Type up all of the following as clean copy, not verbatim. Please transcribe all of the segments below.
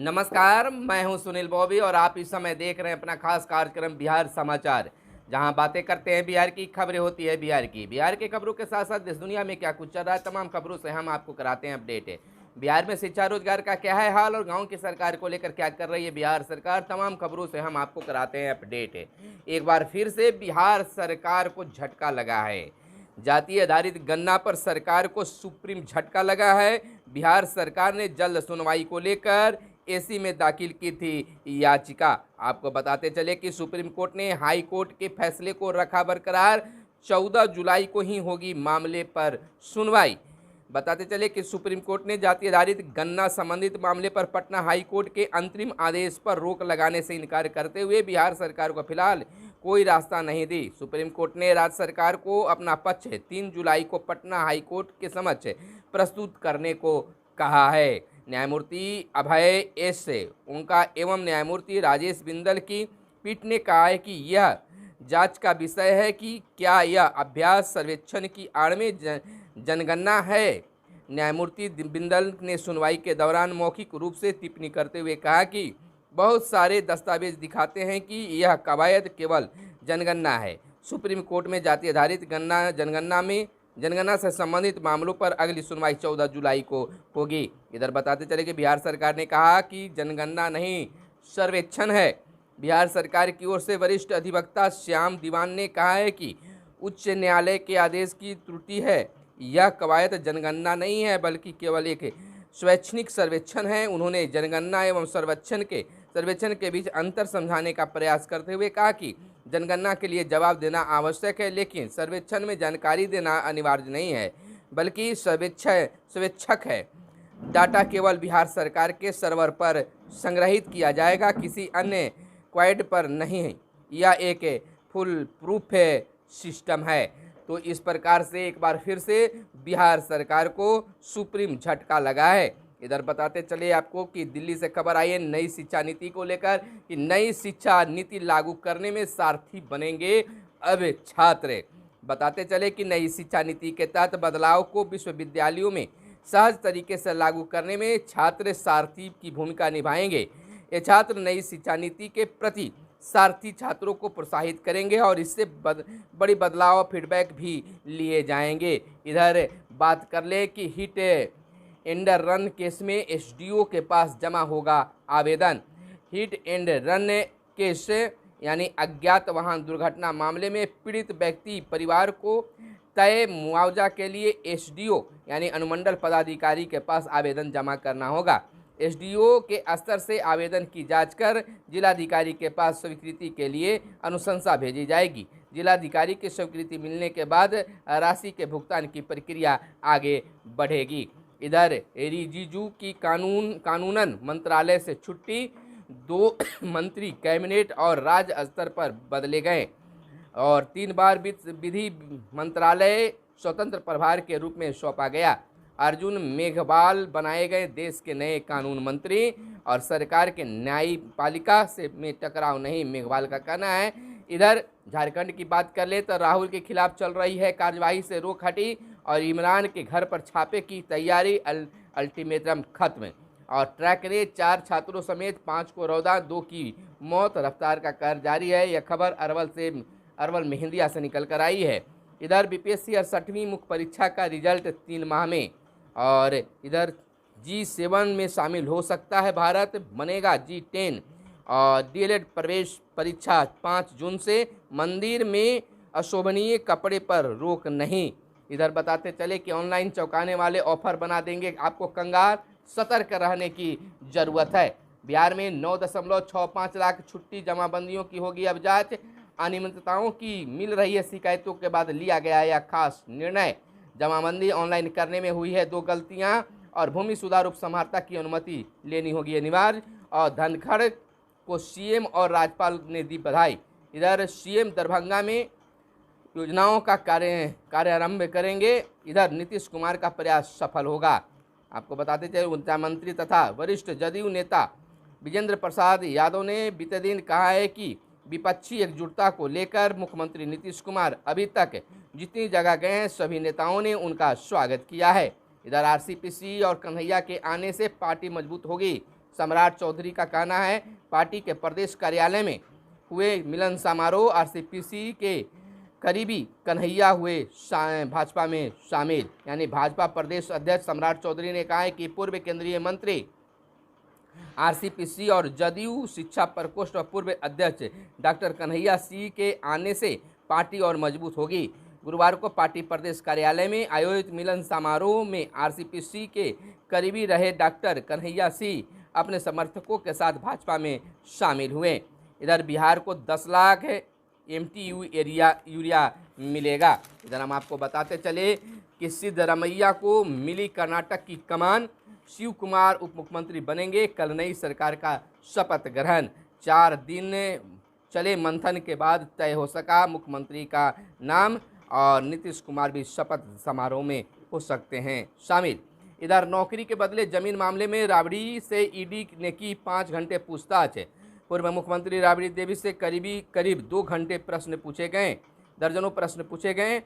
नमस्कार, मैं हूं सुनील बॉबी और आप इस समय देख रहे हैं अपना खास कार्यक्रम बिहार समाचार, जहां बातें करते हैं बिहार की, खबरें होती है बिहार की खबरों के साथ साथ देश दुनिया में क्या कुछ चल रहा है तमाम खबरों से हम आपको कराते हैं अपडेट। बिहार में शिक्षा रोजगार का क्या है हाल और गांव की सरकार को लेकर क्या कर रही है बिहार सरकार, तमाम खबरों से हम आपको कराते हैं अपडेट। एक बार फिर से बिहार सरकार को झटका लगा है। जाति आधारित गन्ना पर सरकार को सुप्रीम झटका लगा है। बिहार सरकार ने जल्द सुनवाई को लेकर एसी में दाखिल की थी याचिका। आपको बताते चले कि सुप्रीम कोर्ट ने हाई कोर्ट के फैसले को रखा बरकरार। 14 जुलाई को ही होगी मामले पर सुनवाई। बताते चले कि सुप्रीम कोर्ट ने जाति आधारित गन्ना संबंधित मामले पर पटना हाई कोर्ट के अंतरिम आदेश पर रोक लगाने से इनकार करते हुए बिहार सरकार को फिलहाल कोई रास्ता नहीं दी। सुप्रीम कोर्ट ने राज्य सरकार को अपना पक्ष 3 जुलाई को पटना हाई कोर्ट के समक्ष प्रस्तुत करने को कहा है। न्यायमूर्ति अभय एस उनका एवं न्यायमूर्ति राजेश बिंदल की पीठ ने कहा है कि यह जांच का विषय है कि क्या यह अभ्यास सर्वेक्षण की आड़ में जनगणना है। न्यायमूर्ति बिंदल ने सुनवाई के दौरान मौखिक रूप से टिप्पणी करते हुए कहा कि बहुत सारे दस्तावेज दिखाते हैं कि यह कवायद केवल जनगणना है। सुप्रीम कोर्ट में जाति आधारित जनगणना से संबंधित मामलों पर अगली सुनवाई 14 जुलाई को होगी। इधर बताते चले कि बिहार सरकार ने कहा कि जनगणना नहीं सर्वेक्षण है। बिहार सरकार की ओर से वरिष्ठ अधिवक्ता श्याम दीवान ने कहा है कि उच्च न्यायालय के आदेश की त्रुटि है। यह कवायद जनगणना नहीं है बल्कि केवल एक शैक्षणिक सर्वेक्षण है। उन्होंने जनगणना एवं सर्वेक्षण के बीच अंतर समझाने का प्रयास करते हुए कहा कि जनगणना के लिए जवाब देना आवश्यक है, लेकिन सर्वेक्षण में जानकारी देना अनिवार्य नहीं है बल्कि सर्वेक्षक है। डाटा केवल बिहार सरकार के सर्वर पर संग्रहित किया जाएगा, किसी अन्य क्वाइड पर नहीं। यह एक फुल प्रूफ सिस्टम है। तो इस प्रकार से एक बार फिर से बिहार सरकार को सुप्रीम झटका लगा है। इधर बताते चले आपको कि दिल्ली से खबर आई है नई शिक्षा नीति को लेकर कि नई शिक्षा नीति लागू करने में सारथी बनेंगे अब छात्र। बताते चले कि नई शिक्षा नीति के तहत बदलाव को विश्वविद्यालयों में सहज तरीके से लागू करने में छात्र सारथी की भूमिका निभाएंगे। ये छात्र नई शिक्षा नीति के प्रति सारथी छात्रों को प्रोत्साहित करेंगे और इससे बड़ी बदलाव फीडबैक भी लिए जाएंगे। इधर बात कर ले कि हिट एंड रन केस में एसडीओ के पास जमा होगा आवेदन। हिट एंड रन केस यानी अज्ञात वाहन दुर्घटना मामले में पीड़ित व्यक्ति परिवार को तय मुआवजा के लिए एसडीओ यानी अनुमंडल पदाधिकारी के पास आवेदन जमा करना होगा। एसडीओ के स्तर से आवेदन की जांच कर जिलाधिकारी के पास स्वीकृति के लिए अनुशंसा भेजी जाएगी। जिलाधिकारी की स्वीकृति मिलने के बाद राशि के भुगतान की प्रक्रिया आगे बढ़ेगी। इधर रिजिजू की कानूनन मंत्रालय से छुट्टी, 2 मंत्री कैबिनेट और राज्य स्तर पर बदले गए और 3 बार विधि मंत्रालय स्वतंत्र प्रभार के रूप में सौंपा गया। अर्जुन मेघवाल बनाए गए देश के नए कानून मंत्री और सरकार के न्यायपालिका से में टकराव नहीं, मेघवाल का कहना है। इधर झारखंड की बात कर ले तो राहुल के खिलाफ चल रही है कार्यवाही से रोक हटी और इमरान के घर पर छापे की तैयारी, अल्टीमेटम खत्म और ट्रैक ने 4 छात्रों समेत 5 को रौदा, 2 की मौत, रफ्तार का कहर जारी है। यह खबर अरवल मेहंदिया से निकल कर आई है। इधर बीपीएससी 68वीं मुख्य परीक्षा का रिजल्ट 3 माह में और इधर G7 में शामिल हो सकता है भारत, बनेगा G10 और डीएलएड प्रवेश परीक्षा 5 जून से। मंदिर में अशोभनीय कपड़े पर रोक नहीं। इधर बताते चले कि ऑनलाइन चौंकाने वाले ऑफर बना देंगे आपको कंगाल, सतर्क रहने की जरूरत है। बिहार में 9.65 लाख छुट्टी जमाबंदियों की होगी अब जांच। अनियमितताओं की मिल रही है शिकायतों के बाद लिया गया यह खास निर्णय। जमाबंदी ऑनलाइन करने में हुई है 2 गलतियां और भूमि सुधार उपसंहर्ता की अनुमति लेनी होगी अनिवार्य। और धनखड़ को सीएम और राज्यपाल ने दी बधाई। इधर सीएम दरभंगा में योजनाओं का कार्यारंभ करेंगे। इधर नीतीश कुमार का प्रयास सफल होगा। आपको बताते चले ऊर्जा मंत्री तथा वरिष्ठ जदयू नेता विजेंद्र प्रसाद यादव ने बीते दिन कहा है कि विपक्षी एकजुटता को लेकर मुख्यमंत्री नीतीश कुमार अभी तक जितनी जगह गए हैं सभी नेताओं ने उनका स्वागत किया है। इधर आरसीपीसी और कन्हैया के आने से पार्टी मजबूत होगी। सम्राट चौधरी का कहना है पार्टी के प्रदेश कार्यालय में हुए मिलन समारोह आरसीपीसी के करीबी कन्हैया हुए भाजपा में शामिल। यानी भाजपा प्रदेश अध्यक्ष सम्राट चौधरी ने कहा है कि पूर्व केंद्रीय मंत्री आरसीपीसी और जदयू शिक्षा प्रकोष्ठ और पूर्व अध्यक्ष डॉक्टर कन्हैया सिंह के आने से पार्टी और मजबूत होगी। गुरुवार को पार्टी प्रदेश कार्यालय में आयोजित मिलन समारोह में आरसीपीसी के करीबी रहे डॉक्टर कन्हैया सिंह अपने समर्थकों के साथ भाजपा में शामिल हुए। इधर बिहार को 10 लाख MTU यूरिया मिलेगा। इधर हम आपको बताते चले कि सिद्धरमैया को मिली कर्नाटक की कमान, शिव कुमार उप मुख्यमंत्री बनेंगे। कल नई सरकार का शपथ ग्रहण। 4 दिन चले मंथन के बाद तय हो सका मुख्यमंत्री का नाम और नीतीश कुमार भी शपथ समारोह में हो सकते हैं शामिल। इधर नौकरी के बदले जमीन मामले में राबड़ी से ईडी ने की 5 घंटे पूछताछ। पूर्व मुख्यमंत्री राबड़ी देवी से करीब 2 घंटे प्रश्न पूछे गए। दर्जनों प्रश्न पूछे गए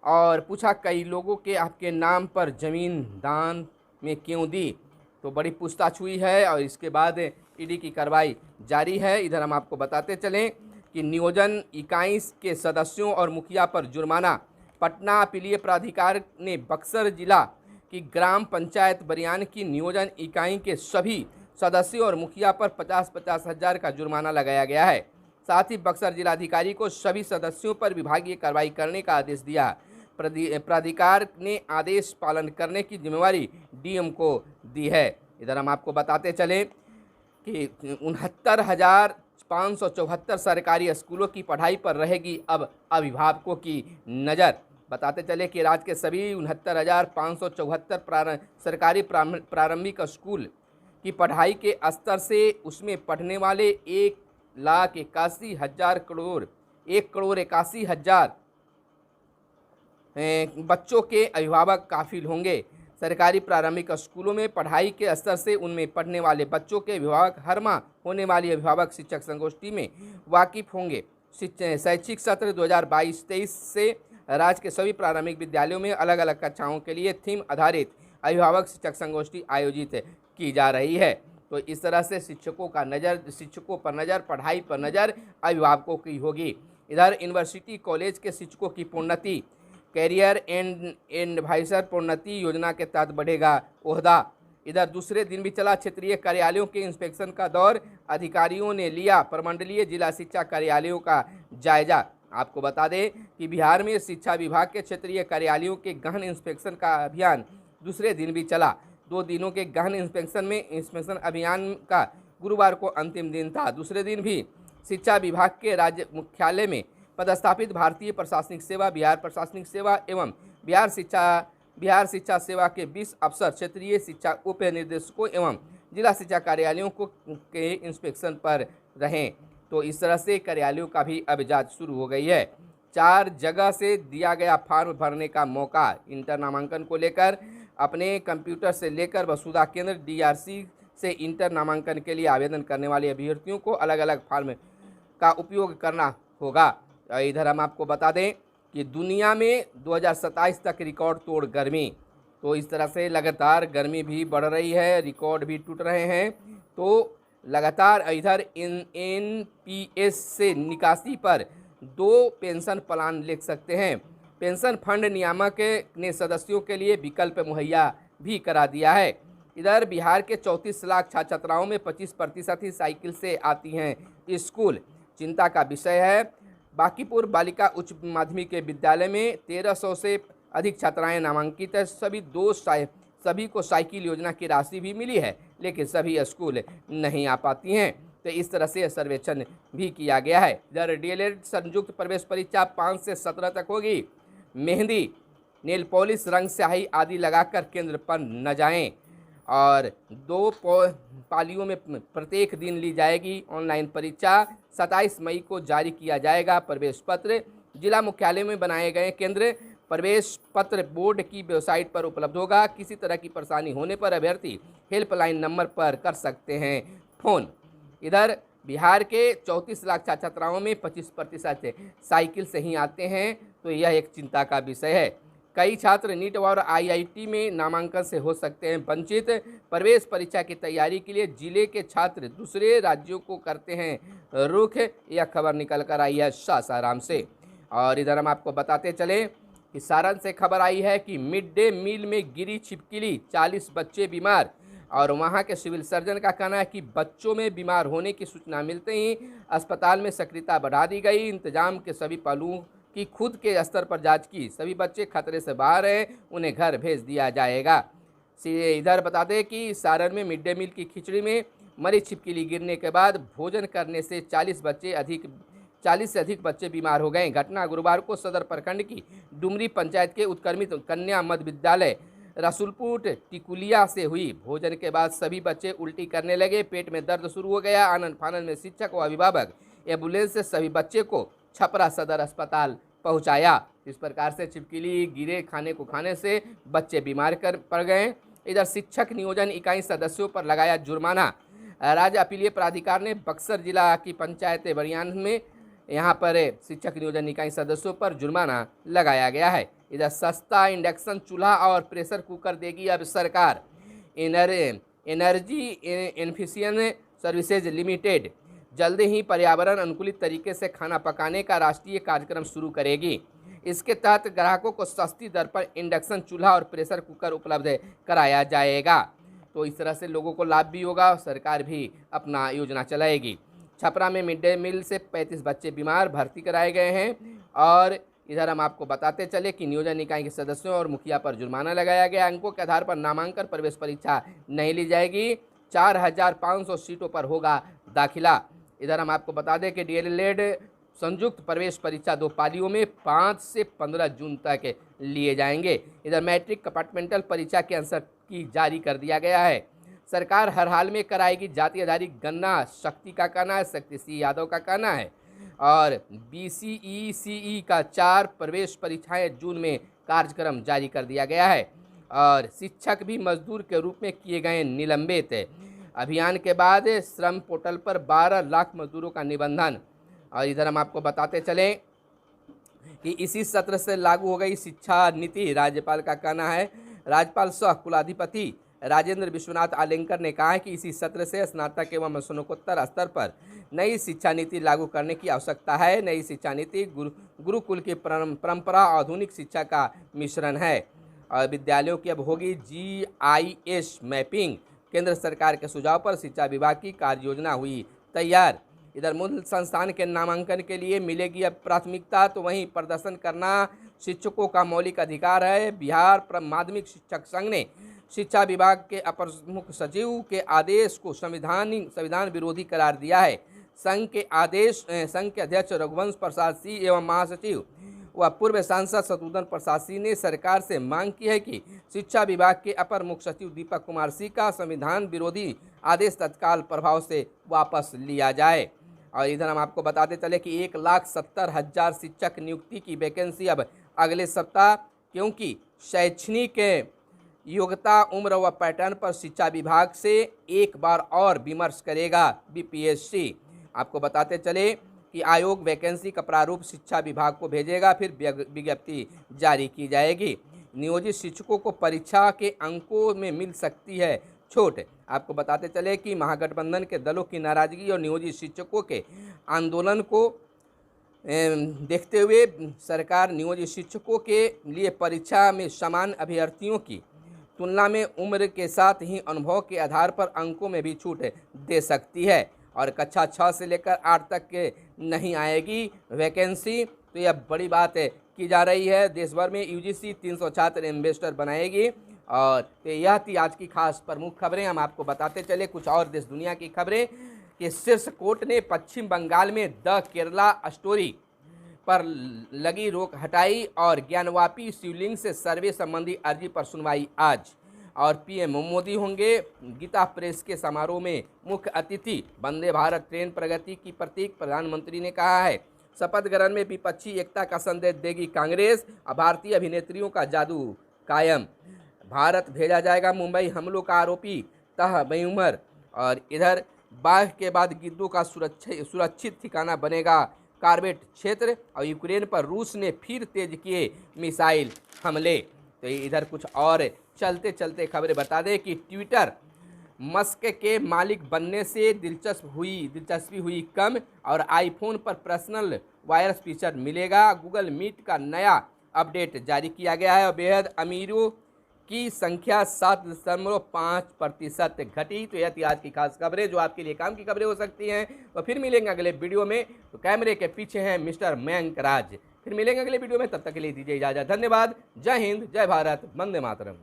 और पूछा कई लोगों के आपके नाम पर जमीन दान में क्यों दी। तो बड़ी पूछताछ हुई है और इसके बाद ईडी की कार्रवाई जारी है। इधर हम आपको बताते चलें कि नियोजन इकाई के सदस्यों और मुखिया पर जुर्माना। पटना अपीलीय प्राधिकार ने बक्सर जिला की ग्राम पंचायत बरियान की नियोजन इकाई के सभी सदस्यों और मुखिया पर 50-50 हज़ार का जुर्माना लगाया गया है। साथ ही बक्सर जिलाधिकारी को सभी सदस्यों पर विभागीय कार्रवाई करने का आदेश दिया। प्राधिकार ने आदेश पालन करने की जिम्मेवारी डीएम को दी है। इधर हम आपको बताते चलें कि 69,574 सरकारी स्कूलों की पढ़ाई पर रहेगी अब अभिभावकों की नज़र। बताते चले कि राज्य के सभी 69,574 सरकारी प्रारंभिक स्कूल की पढ़ाई के स्तर से उसमें पढ़ने वाले 1,81,000 बच्चों के अभिभावक काफिल होंगे। सरकारी प्रारंभिक स्कूलों में पढ़ाई के स्तर से उनमें पढ़ने वाले बच्चों के अभिभावक हर माह होने वाली अभिभावक शिक्षक संगोष्ठी में वाकिफ होंगे। शैक्षिक सत्र 2022-23 से राज्य के सभी प्रारंभिक विद्यालयों में अलग अलग कक्षाओं के लिए थीम आधारित अभिभावक शिक्षक संगोष्ठी आयोजित की जा रही है। तो इस तरह से शिक्षकों पर नज़र, पढ़ाई पर नज़र अभिभावकों की होगी। इधर यूनिवर्सिटी कॉलेज के शिक्षकों की प्रोन्नति, कैरियर एंड एडवाइजर प्रोन्नति योजना के तहत बढ़ेगा ओहदा। इधर दूसरे दिन भी चला क्षेत्रीय कार्यालयों के इंस्पेक्शन का दौर। अधिकारियों ने लिया प्रमंडलीय जिला शिक्षा कार्यालयों का जायजा। आपको बता दें कि बिहार में शिक्षा विभाग के क्षेत्रीय कार्यालयों के गहन इंस्पेक्शन का अभियान दूसरे दिन भी चला। 2 दिनों के गहन इंस्पेक्शन अभियान का गुरुवार को अंतिम दिन था। दूसरे दिन भी शिक्षा विभाग के राज्य मुख्यालय में पदस्थापित भारतीय प्रशासनिक सेवा, बिहार प्रशासनिक सेवा एवं बिहार शिक्षा सेवा के 20 अफसर क्षेत्रीय शिक्षा उप निर्देशकों एवं जिला शिक्षा कार्यालयों के इंस्पेक्शन पर रहें। तो इस तरह से कार्यालयों का भी अब जांच शुरू हो गई है। 4 जगह से दिया गया फॉर्म भरने का मौका। इंटर नामांकन को लेकर अपने कंप्यूटर से लेकर वसुधा केंद्र DRC से इंटर नामांकन के लिए आवेदन करने वाले अभ्यर्थियों को अलग अलग फॉर्म का उपयोग करना होगा। इधर हम आपको बता दें कि दुनिया में 2027 तक रिकॉर्ड तोड़ गर्मी। तो इस तरह से लगातार गर्मी भी बढ़ रही है, रिकॉर्ड भी टूट रहे हैं। तो लगातार इधर NPS से निकासी पर 2 पेंशन प्लान ले सकते हैं। पेंशन फंड नियामक ने सदस्यों के लिए विकल्प मुहैया भी करा दिया है। इधर बिहार के 34 लाख छात्र छात्राओं में 25% ही साइकिल से आती हैं स्कूल। चिंता का विषय है। बांकीपुर बालिका उच्च माध्यमिक विद्यालय में 1300 से अधिक छात्राएं नामांकित है। सभी को साइकिल योजना की राशि भी मिली है, लेकिन सभी स्कूल नहीं आ पाती हैं। तो इस तरह से सर्वेक्षण भी किया गया है। इधर DLED संयुक्त प्रवेश परीक्षा 5 से 17 तक होगी। मेहंदी, नेल पॉलिश, रंग स्याही आदि लगाकर केंद्र पर न जाएं और 2 पालियों में प्रत्येक दिन ली जाएगी ऑनलाइन परीक्षा। 27 मई को जारी किया जाएगा प्रवेश पत्र। जिला मुख्यालय में बनाए गए केंद्र प्रवेश पत्र बोर्ड की वेबसाइट पर उपलब्ध होगा। किसी तरह की परेशानी होने पर अभ्यर्थी हेल्पलाइन नंबर पर कर सकते हैं फ़ोन। इधर बिहार के 34 लाख छात्र छात्राओं में 25% साइकिल से ही आते हैं। तो यह एक चिंता का विषय है। कई छात्र नीट और आईआईटी में नामांकन से हो सकते हैं वंचित। प्रवेश परीक्षा की तैयारी के लिए जिले के छात्र दूसरे राज्यों को करते हैं रुख। यह खबर निकल कर आई है सासाराम से। और इधर हम आपको बताते चले कि सारण से खबर आई है कि मिड डे मील में गिरी छिपकली, 40 बच्चे बीमार। और वहां के सिविल सर्जन का कहना है कि बच्चों में बीमार होने की सूचना मिलते ही अस्पताल में सक्रियता बढ़ा दी गई। इंतजाम के सभी पहलुओं की खुद के स्तर पर जांच की। सभी बच्चे खतरे से बाहर हैं, उन्हें घर भेज दिया जाएगा। इधर बता दें कि सारण में मिड डे मील की खिचड़ी में मरी छिपकली गिरने के बाद भोजन करने से 40 से अधिक बच्चे बीमार हो गए। घटना गुरुवार को सदर प्रखंड की डुमरी पंचायत के उत्क्रमित कन्या मध्य विद्यालय रसूलपुर टिकुलिया से हुई। भोजन के बाद सभी बच्चे उल्टी करने लगे, पेट में दर्द शुरू हो गया। आनन फानन में शिक्षक व अभिभावक एम्बुलेंस से सभी बच्चे को छपरा सदर अस्पताल पहुंचाया। इस प्रकार से छिपकली गिरे खाने को खाने से बच्चे बीमार पड़ गए। इधर शिक्षक नियोजन इकाई सदस्यों पर लगाया जुर्माना। राज्य अपीलीय प्राधिकार ने बक्सर जिला की पंचायत बरियान में यहाँ पर शिक्षक नियोजन इकाई सदस्यों पर जुर्माना लगाया गया है। इधर सस्ता इंडक्शन चूल्हा और प्रेशर कुकर देगी अब सरकार। एनर्जी एफिशिएंसी सर्विसेज लिमिटेड जल्द ही पर्यावरण अनुकूलित तरीके से खाना पकाने का राष्ट्रीय कार्यक्रम शुरू करेगी। इसके तहत ग्राहकों को सस्ती दर पर इंडक्शन चूल्हा और प्रेशर कुकर उपलब्ध कराया जाएगा। तो इस तरह से लोगों को लाभ भी होगा और सरकार भी अपना योजना चलाएगी। छपरा में मिड डे मील से 35 बच्चे बीमार भर्ती कराए गए हैं। और इधर हम आपको बताते चले कि नियोजन इकाई के सदस्यों और मुखिया पर जुर्माना लगाया गया। अंकों के आधार पर नामांकन प्रवेश परीक्षा नहीं ली जाएगी। 4500 सीटों पर होगा दाखिला। इधर हम आपको बता दें कि डीएलएड संयुक्त प्रवेश परीक्षा 2 पालियों में 5 से 15 जून तक लिए जाएंगे। इधर मैट्रिक कंपार्टमेंटल परीक्षा के आंसर की जारी कर दिया गया है। सरकार हर हाल में कराएगी जाति आधारित गणना, शक्ति का कहना है, शक्ति सिंह यादव का कहना है। और BCE-CE का 4 प्रवेश परीक्षाएं जून में कार्यक्रम जारी कर दिया गया है। और शिक्षक भी मजदूर के रूप में किए गए निलंबित। अभियान के बाद श्रम पोर्टल पर 12 लाख मजदूरों का निबंधन। और इधर हम आपको बताते चलें कि इसी सत्र से लागू हो गई शिक्षा नीति। राज्यपाल का कहना है। राज्यपाल सह कुलाधिपति राजेंद्र विश्वनाथ आलेंकर ने कहा है कि इसी सत्र से स्नातक एवं स्नातकोत्तर स्तर पर नई शिक्षा नीति लागू करने की आवश्यकता है। नई शिक्षा नीति गुरुकुल की परंपरा आधुनिक शिक्षा का मिश्रण है। और विद्यालयों की अब होगी GIS मैपिंग। केंद्र सरकार के सुझाव पर शिक्षा विभाग की कार्य योजना हुई तैयार। इधर मूल संस्थान के नामांकन के लिए मिलेगी अब प्राथमिकता, तो वहीं प्रदर्शन करना शिक्षकों का मौलिक अधिकार है। बिहार माध्यमिक शिक्षक संघ ने शिक्षा विभाग के अपर मुख्य सचिव के आदेश को संविधान विरोधी करार दिया है। संघ के अध्यक्ष रघुवंश प्रसाद सिंह एवं महासचिव व पूर्व सांसद शत्रुघ्न प्रसाद सिंह ने सरकार से मांग की है कि शिक्षा विभाग के अपर मुख्य सचिव दीपक कुमार सिंह का संविधान विरोधी आदेश तत्काल प्रभाव से वापस लिया जाए। और इधर हम आपको बताते चले कि 1,70,000 शिक्षक नियुक्ति की वैकेंसी अब अगले सप्ताह, क्योंकि शैक्षणिक योग्यता, उम्र व पैटर्न पर शिक्षा विभाग से एक बार और विमर्श करेगा BPSC। आपको बताते चले कि आयोग वैकेंसी का प्रारूप शिक्षा विभाग को भेजेगा, फिर विज्ञप्ति जारी की जाएगी। नियोजित शिक्षकों को परीक्षा के अंकों में मिल सकती है छूट। आपको बताते चले कि महागठबंधन के दलों की नाराजगी और नियोजित शिक्षकों के आंदोलन को देखते हुए सरकार नियोजित शिक्षकों के लिए परीक्षा में समान अभ्यर्थियों की तुलना में उम्र के साथ ही अनुभव के आधार पर अंकों में भी छूट दे सकती है। और कक्षा 6 से लेकर 8 तक के नहीं आएगी वैकेंसी। तो यह बड़ी बात की जा रही है। देश भर में UGC 300 छात्र एम्बेसडर बनाएगी। और यह थी आज की खास प्रमुख खबरें। हम आपको बताते चले कुछ और देश दुनिया की खबरें कि शीर्ष कोर्ट ने पश्चिम बंगाल में द केरला स्टोरी पर लगी रोक हटाई। और ज्ञानवापी शिवलिंग से सर्वे संबंधी अर्जी पर सुनवाई आज। और PM मोदी होंगे गीता प्रेस के समारोह में मुख्य अतिथि। वंदे भारत ट्रेन प्रगति की प्रतीक, प्रधानमंत्री ने कहा है। शपथ ग्रहण में विपक्षी एकता का संदेश देगी कांग्रेस। भारतीय अभिनेत्रियों का जादू कायम। भारत भेजा जाएगा मुंबई हमलों का आरोपी तह बेउमर। और इधर बाघ के बाद गिद्धों का सुरक्षित ठिकाना बनेगा कार्बेट क्षेत्र और यूक्रेन पर रूस ने फिर तेज किए मिसाइल हमले। तो इधर कुछ और चलते चलते खबरें बता दें कि ट्विटर मस्क के मालिक बनने से दिलचस्पी हुई कम और आईफोन पर पर्सनल वायरस फीचर मिलेगा। गूगल मीट का नया अपडेट जारी किया गया है और बेहद अमीरों की संख्या 7.5% घटी। तो यह थी आज की खास खबरें जो आपके लिए काम की खबरें हो सकती हैं। तो फिर मिलेंगे अगले वीडियो में। तो कैमरे के पीछे हैं मिस्टर मयंक राज। फिर मिलेंगे अगले वीडियो में, तब तक के लिए दीजिए इजाजत। धन्यवाद। जय हिंद, जय भारत, वंदे मातरम।